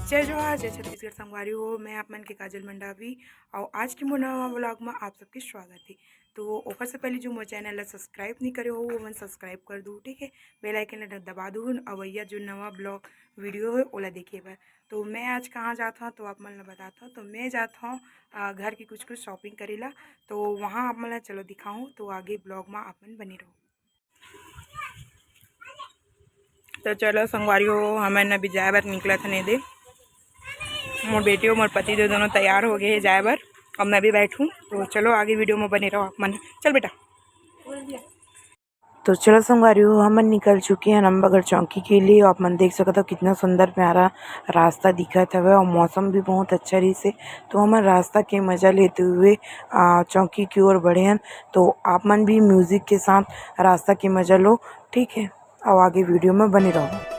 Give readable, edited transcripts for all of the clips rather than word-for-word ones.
जय जोहार, जय छत्तीसगढ़ संगवारी हो। मैं आप मन के काजल मंडावी और आज के मोर नवा व्लॉग में आप सबके स्वागत है। तो ओकर से पहले जो मोर चैनल ला सब्सक्राइब नहीं करे हो वो मन सब्सक्राइब कर दो, ठीक है। बेल आइकन ला दबा दो और भैया जो नवा ब्लॉग वीडियो है ओला देखे बर। तो मैं आज कहाँ जाता हूँ तो आप मन ला बताता हूँ। तो मैं जाता हूँ घर की कुछ शॉपिंग करेला, तो वहाँ आप मन ला चलो दिखाऊँ। तो आगे ब्लॉग में आप मन बने रहो। तो चलो संगवारी हो, हमें अभी जाए बर निकला था नहीं दे। मोर बेटी और मोर पति जो दोनों तैयार हो गए हैं जाए बर। अब मैं भी बैठूं, तो चलो आगे वीडियो में बने रहो आप मन। चल बेटा। तो चलो संगवारी हो, हम निकल चुके हैं नंबगढ़ चौकी के लिए। आप मन देख सकते हो कितना सुंदर प्यारा रास्ता दिखत है और मौसम भी बहुत अच्छा रही से। तो हम रास्ता के मज़ा लेते हुए चौकी की ओर बढ़े हैं। तो आप मन भी म्यूज़िक के साथ रास्ता की मज़ा लो, ठीक है। और आगे वीडियो में बने रहो।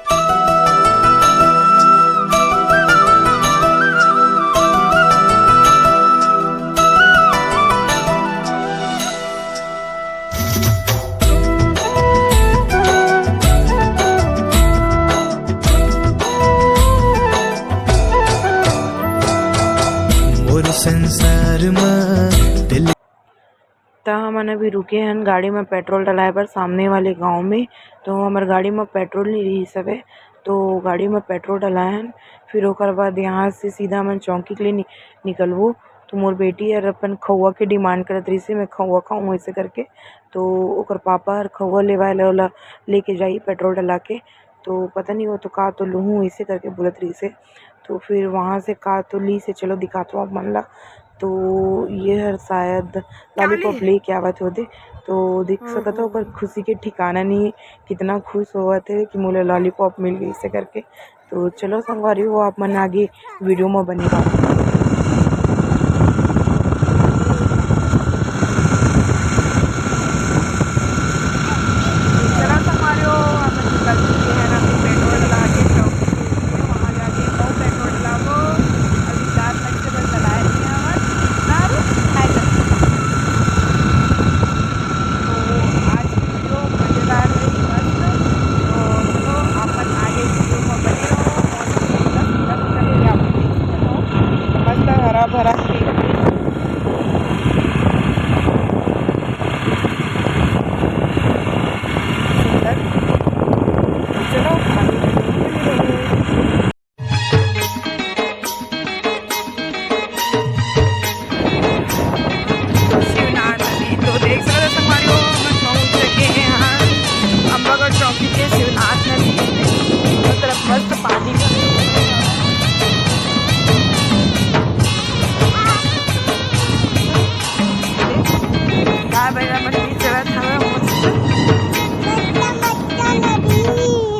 संसार में दिल तो हमन अभी रुके हैं गाड़ी में पेट्रोल डलाए बर सामने वाले गांव में। तो हमार गाड़ी में पेट्रोल नहीं रही सब है, तो गाड़ी में पेट्रोल डलाए हैं। फिर ओकर बाद यहाँ से सीधा मन चौकी के लिए निकलबो। तो मोर बेटी यार अपन खौआ के डिमांड करत रही से मैं खौआ खाऊँ ऐसे करके। तो ओकर पापा हर खौआ लेवाए ला लेके जाई पेट्रोल डला के। तो पता नहीं वो तो का तो लूँ ऐसे करके बोलत रही से। तो फिर वहाँ से का तो ली से चलो दिखाता हूँ आप मन ला। तो ये हर शायद लॉलीपॉप लेके आवत होते। तो देख सकते हो पर खुशी के ठिकाना नहीं, कितना खुश हुआ थे कि मुझे लॉलीपॉप मिल गई इसे करके। तो चलो संगवारी हो, आप मन आगे वीडियो में बने रहो। भरा चौकी के शिवनाथ नदी तरफ मस्त पानी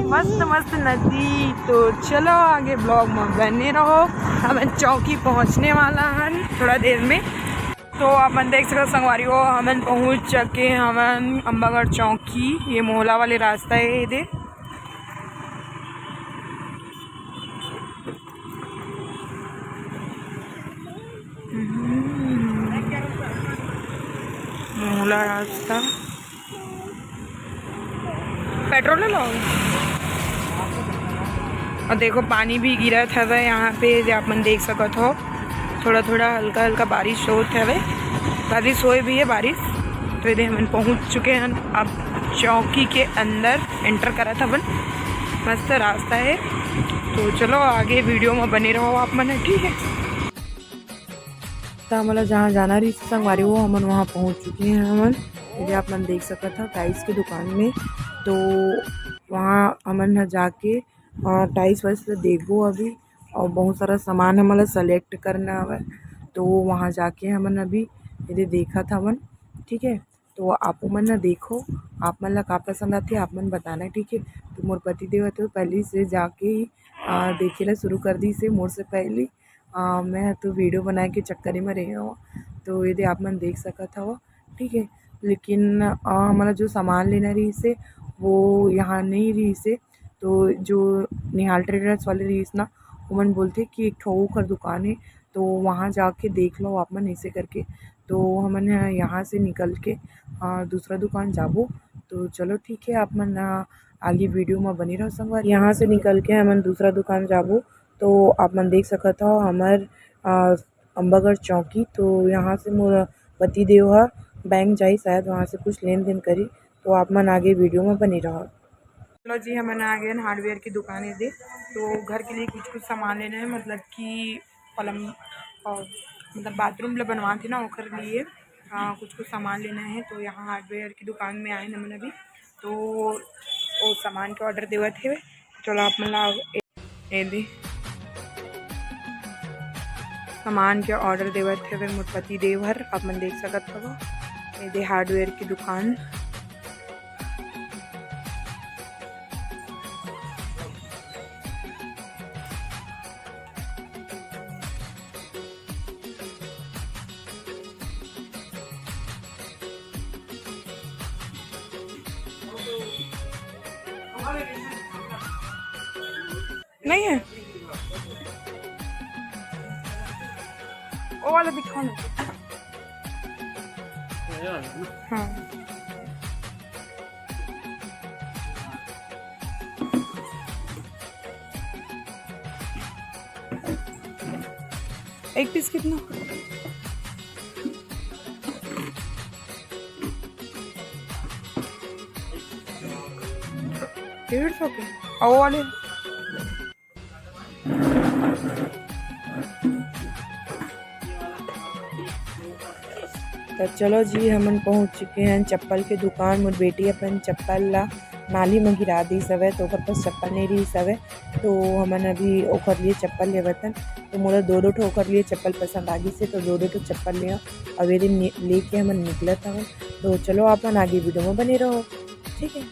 मस्त मस्त नदी। तो चलो आगे ब्लॉग में बने रहो। हम चौकी पहुंचने वाला है थोड़ा देर में। तो अपन देख सकते संगवारी हो, हम पहुंच चुके हम अंबागढ़ चौकी। ये मोहला वाले रास्ता है ये मोहला रास्ता। पेट्रोल ले लो। और देखो पानी भी गिरा था यहाँ पे, आप मन देख सकते हो। थोड़ा थोड़ा हल्का हल्का बारिश होत है, बारिश होए भी है बारिश। तो ये हम पहुँच चुके हैं अब चौकी के अंदर। एंटर करा था अपन, मस्त रास्ता है। तो चलो आगे वीडियो में बने रहो आप मन, ठीक है। तो हमारा जहाँ जाना रही संगवारी हो, हमन वहाँ पहुँच चुके हैं। हमन ये आप मन देख सकते था टाइल्स की दुकान में। तो वहाँ हमन जाके और टाइल्स वाइल्स देखो अभी, और बहुत सारा सामान हमारा सेलेक्ट करना है। तो वहाँ जाके हमन अभी ये देखा था हमन, ठीक है। तो आप मन ना देखो, आप मन ला का पसंद आती है आप मन बताना, ठीक है। तो मोर पति देव तो पहले से जाके ही देखे ला शुरू कर दी से मोर से पहले। मैं तो वीडियो बनाए के चक्कर में रही हूँ। तो यदि आप मन देख सकत हो ठीक है। लेकिन हमारा जो सामान लेना रही से वो यहाँ नहीं रही से, तो जो निहाल ट्रेडर्स वाले रही ना, वो मन बोलते कि एक ठो ओखर दुकान है तो वहाँ जाके देख लो आप मन ऐसे करके। तो हमन यहाँ से निकल के दूसरा दुकान जाबो। तो चलो ठीक है, आप मन आगे वीडियो में बनी रहो संगवार। यहाँ से निकल के हमन दूसरा दुकान जाबो तो आप मन देख सकत हो हमार अम्बागढ़ चौकी। तो यहाँ से मोर पति देव बैंक जाई, शायद वहाँ से कुछ लेन देन करी। तो आप मन आगे वीडियो में बनी रहो। चलो जी, हमन आ गए हार्डवेयर की दुकान है दे। तो घर के लिए कुछ कुछ सामान लेना है, मतलब कि पलंग और मतलब बाथरूम ला बनवा थी ना, ओखर लिए कुछ कुछ सामान लेना है। तो यहाँ हार्डवेयर की दुकान में आए हमन अभी। तो वो सामान के ऑर्डर देवत है। चलो आप मन ला ए दे सामान के ऑर्डर देवत है मोर पति देवर। आप मन देख सकत हो ये दे हार्डवेयर की दुकान। नहीं है वो वाला दिखाओ ना। हाँ एक पीस कितना? 150 के और वो वाले तो चलो जी, हमन पहुँच चुके हैं चप्पल के दुकान। मोर बेटी अपन चप्पल ला नाली में गिरा दी सवे, तो ओकर पास चप्पल नहीं रही सवे। तो हमन अभी ओकर लिए चप्पल लेवतन। तो मोला दो ठो ओकर लिए चप्पल पसंद आ गई से, तो दो ठो चप्पल ले अब ये लेके हमन निकलत हवन। तो चलो अपन आगे वीडियो में बने रहो, ठीक है।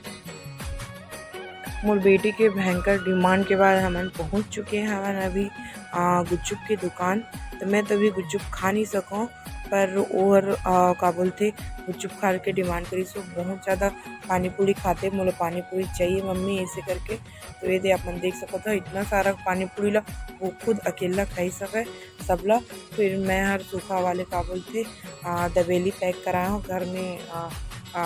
मोर बेटी के भयंकर डिमांड के बाद हमन पहुंच चुके हैं हमन अभी गुपचुप की दुकान। तो मैं तो अभी गुपचुप खा नहीं सकूँ, पर और का बोलते गुपचुप खा के डिमांड करी। सो बहुत ज़्यादा पानी पूरी खाते, मोला पानी पूरी चाहिए मम्मी ऐसे करके। तो ये दे अपन देख सकते हो इतना सारा पानी पूरी ला वो खुद अकेला खाई सके सबला। फिर मैं हर सूखा वाले का बोलते दबेली पैक कराया हूँ घर में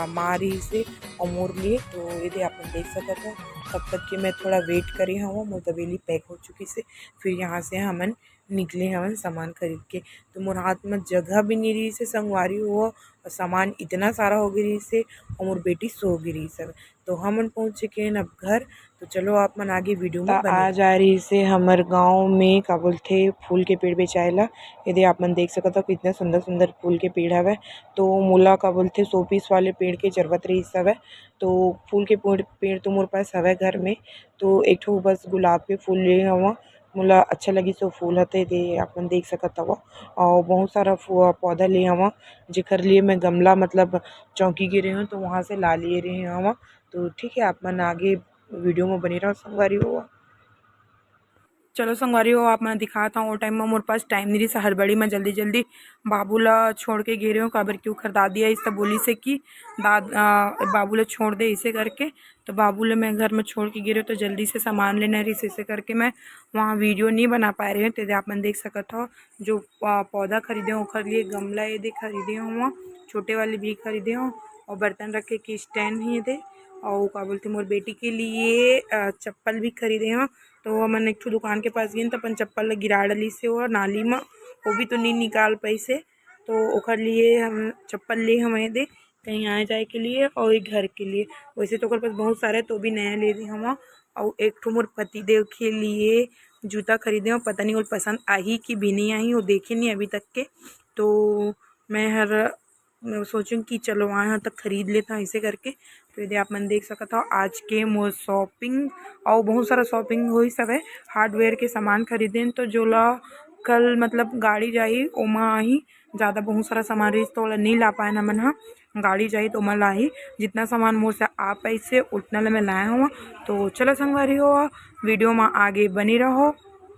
मारी से और मोर लिए। तो ये दे अपन देख सकते हो तब तक कि मैं थोड़ा वेट करी हूँ, मोर दबेली पैक हो चुकी से। फिर यहाँ से हमन निकले हवन सामान खरीद के। तो मोर हाथ में जगह भी नहीं रही से संगवारी हुआ, और सामान इतना सारा हो गई रही से, और मोर बेटी सो गई रही सब। तो हमन पहुँच चुके हैं अब घर। तो चलो आप मन आगे वीडियो में आ जा रही से हमर गांव में का बोलथे फूल के पेड़ बेचाएला। यदि आप मन देख सकत हो कितना सुंदर सुंदर फूल के पेड़ हवे। तो मोला का बोलथे शोपीस वाले पेड़ के जरूरत रही हवे। तो फूल के पेड़ तो मोर पास हवे घर में। तो एक ठो बस गुलाब के फूल ले हवा, मोला अच्छा लगी सो फूल हते दे अपन देख सकत हवा। और बहुत सारा पौधा ले हवा जेकर लिए मैं गमला मतलब चौकी गिरे हूँ, तो वहाँ से ला लिए रहे हवा। तो ठीक है, आप मन आगे वीडियो में बनी रहो संगवारी हुआ। चलो संगवारी हो, आप मैं दिखाता हूँ। वो टाइम में मोरे पास टाइम नहीं रही, हड़बड़ी में जल्दी जल्दी बाबू ला छोड़ के गे रहे हो। काबर क्यों खरीदा दिया इस तब बोली से कि बाबू ला छोड़ दे इसे करके। तो बाबू ला मैं घर में छोड़ के गिरे, तो जल्दी से सामान लेना रही इसे करके मैं वहाँ वीडियो नहीं बना पा रही हूँ। तो आप मन देख सकते हो जो पौधा खरीदे हो खरीद लिए, गमला ये दे खरीदे हो वहाँ, छोटे वाले भी खरीदे हो, और बर्तन रखे की स्टैंड ही दे। और क्या बोलते मोर बेटी के लिए चप्पल भी खरीदे हो। तो हमन एक ठो दुकान के पास गए तो अपन चप्पल ला गिरा डली से वो नाली में, वो भी तो नहीं निकाल पाई से। तो ओकर लिए हम चप्पल ले हमें दे कहीं आए जाए के लिए और एक घर के लिए। वैसे तो ओकर पास बहुत सारे, तो भी नया ले दी हम। और एक ठो मोर पति देव के लिए जूता खरीदे हो, पता नहीं वो पसंद आई कि भी नहीं आई, वो देखे नहीं अभी तक के। तो मैं सोचूं कि चलो वहाँ तक खरीद लेता हूँ ऐसे करके। तो यदि आप मन देख सकता हो आज के मोर शॉपिंग और बहुत सारा शॉपिंग हुई सब है। हार्डवेयर के सामान खरीदे तो जो ला कल मतलब गाड़ी जाई ओमा ही ज़्यादा बहुत सारा सामान रही तो नहीं ला पाए ना मन। हाँ, गाड़ी जाई तो ओमा लाई जितना सामान मोर से आ पाई से उतना ला मैं लाया हुआ। तो चलो संगवारी हो, वीडियो में आगे बनी रहो,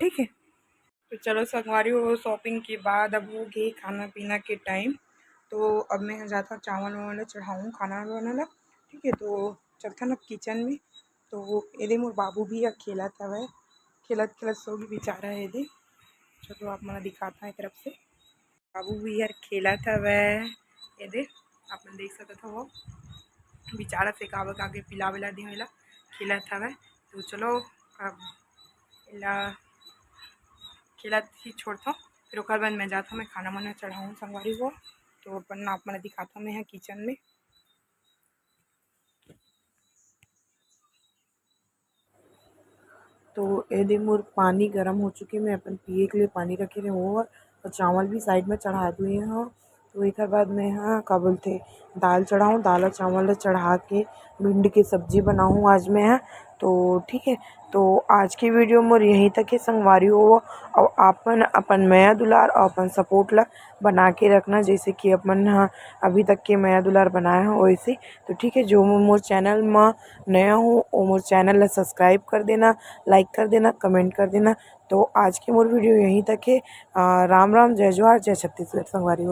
ठीक है। तो चलो संगवारी हो, शॉपिंग के बाद अब हो गई खाना पीना के टाइम। तो अब मैं जाता चावल वावल चढ़ाऊँ खाना बनाना। ठीक है, तो चलता ना किचन में। तो ये मोर बाबू भी खेलत हवे, खेलत खेलत सो भी बेचारा है दे। चलो आप मैं दिखाता है तरफ से। बाबू भी यार खेलत हवे, ये दे आप मन देख सकत हो बेचारा से कावा के आगे पिला विला देवेला खेलत हवे। तो चलो अब इला खेलत ही छोड़ता, फिर ओकर बाद मैं जाता मैं खाना वाना चढ़ाऊँ संगवारी को। तो अपन आप मन दिखाता मैं है किचन में। तो ये मोर पानी गर्म हो चुके, मैं अपन पिए के लिए पानी रखे रहे हो और चावल भी साइड में चढ़ा दिए हैं। तो एक बाद मैं यहाँ का बोलते दाल चढ़ाऊँ, दाल और चावल चढ़ा के भिंडी की सब्जी बनाऊँ आज मैं। तो ठीक है, तो आज की वीडियो मोर यहीं तक है संगवारी हो। और अपन अपन माया दुलार और अपन सपोर्ट ला बना के रखना, जैसे कि अपन अभी तक के माया दुलार बनाए हैं वैसे। तो ठीक है, जो मोर चैनल में नया हो वो मोर चैनल ला सब्सक्राइब कर देना, लाइक कर देना, कमेंट कर देना। तो आज की मोर वीडियो यहीं तक है। राम राम, जय जोहार, जय छत्तीसगढ़ संगवारी हो।